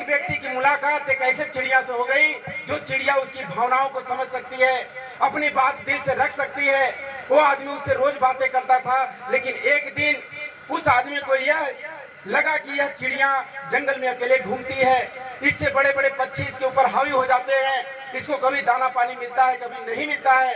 व्यक्ति की मुलाकात एक ऐसे चिड़िया से हो गई जो चिड़िया उसकी भावनाओं को समझ सकती है, अपनी बात दिल से रख सकती है। वो आदमी उससे रोज बातें करता था, लेकिन एक दिन उस आदमी को यह लगा कि यह चिड़िया जंगल में अकेले घूमती है, इससे बड़े बड़े पक्षी इसके ऊपर हावी हो जाते हैं, इसको कभी दाना पानी मिलता है कभी नहीं मिलता है,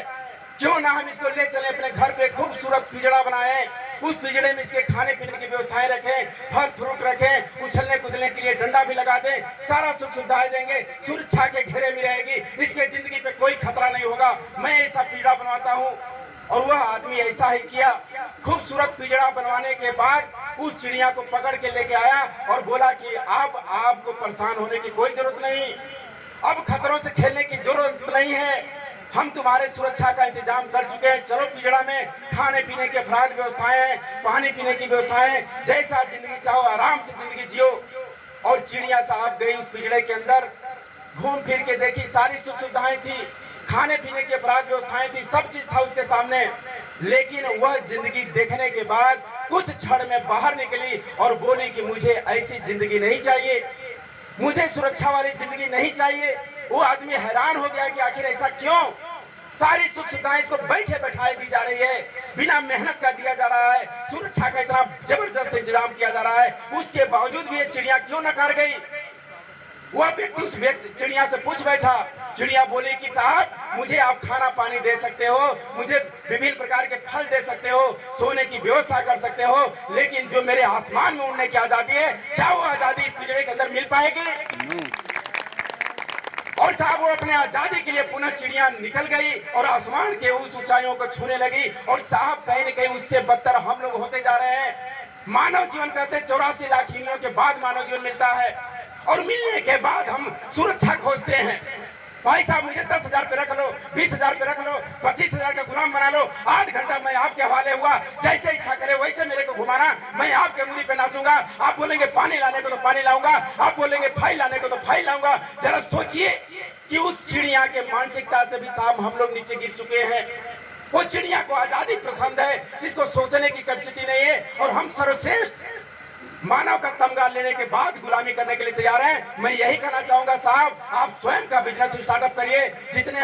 क्यों ना हम इसको ले चले अपने घर पे खूबसूरत पिंजड़ा बनाए, उस पिंजड़े में इसके खाने पीने की व्यवस्थाएं रखें, फल फ्रूट रखें, उछलने कूदने के लिए डंडा भी लगा दें, सारा सुख सुविधाएं देंगे, सुरक्षा के घेरे में रहेगी, इसके जिंदगी पे कोई खतरा नहीं होगा, मैं ऐसा पिंजड़ा बनवाता हूँ। और वह आदमी ऐसा ही किया। खूबसूरत पिंजड़ा बनवाने के बाद उस चिड़िया को पकड़ के लेके आया और बोला कि अब आपको परेशान होने की कोई जरूरत नहीं, अब खतरों से खेलने की जरूरत नहीं है, हम तुम्हारे सुरक्षा का इंतजाम कर चुके हैं, चलो पिंजड़ा में खाने पीने के अफराद व्यवस्थाएं हैं, पानी पीने की व्यवस्थाएं, जैसा जिंदगी चाहो आराम से जिंदगी जियो। और चिड़िया साहब गई उस पिंजड़े के अंदर, घूम फिर के देखी, सारी सुख सुविधाएं थी, खाने पीने की अपराध व्यवस्थाएं थी, सब चीज था उसके सामने, लेकिन वह जिंदगी देखने के बाद कुछ क्षण में बाहर निकली और बोली कि मुझे ऐसी जिंदगी नहीं चाहिए, मुझे सुरक्षा वाली जिंदगी नहीं चाहिए। वो आदमी हैरान हो गया कि आखिर ऐसा क्यों, सारी सुख सुविधाएं इसको बैठे बैठाए दी जा रही है, बिना मेहनत का दिया जा रहा है, सुरक्षा का इतना जबरदस्त इंतजाम किया जा रहा है, उसके बावजूद भी ये चिड़िया क्यों नकार गई। वह व्यक्ति उस व्यक्ति चिड़िया से पूछ बैठा, चिड़िया बोली कि साहब मुझे आप खाना पानी दे सकते हो, मुझे विभिन्न प्रकार के फल दे सकते हो, सोने की व्यवस्था कर सकते हो, लेकिन जो मेरे आसमान में उड़ने की आजादी है, क्या वो आजादी इस पिंजड़े के अंदर मिल पाएगी। और साहब वो अपने आजादी के लिए पुनः चिड़िया निकल गई और आसमान के उस ऊंचाइयों को छूने लगी। और साहब कहीं न कहीं उससे बदतर हम लोग होते जा रहे हैं। मानव जीवन कहते हैं 84 लाख हिमों के बाद मानव जीवन मिलता है, और मिलने के बाद हम सुरक्षा खोजते हैं। भाई साहब मुझे 10,000 पे रख लो, 20,000 पे रख लो, 25,000 का गुलाम बना लो, 8 घंटा मैं आपके हवाले हुआ, जैसे इच्छा करे वैसे मेरे को घुमाना, मैं आपके उंगली पे नाचूंगा, आप बोलेंगे पानी लाने को तो पानी लाऊंगा, आप बोलेंगे फाइल लाने को तो फाइल लाऊंगा। जरा सोचिए कि उस चिड़िया के मानसिकता से भी साहब हम लोग नीचे गिर चुके हैं। वो चिड़िया को आजादी पसंद है, जिसको सोचने की कैपेसिटी नहीं है, और हम सर्वश्रेष्ठ मानव का तमगा लेने के बाद गुलामी करने के लिए तैयार हैं। मैं यही कहना चाहूंगा साहब, आप स्वयं का बिजनेस स्टार्टअप करिए, जितने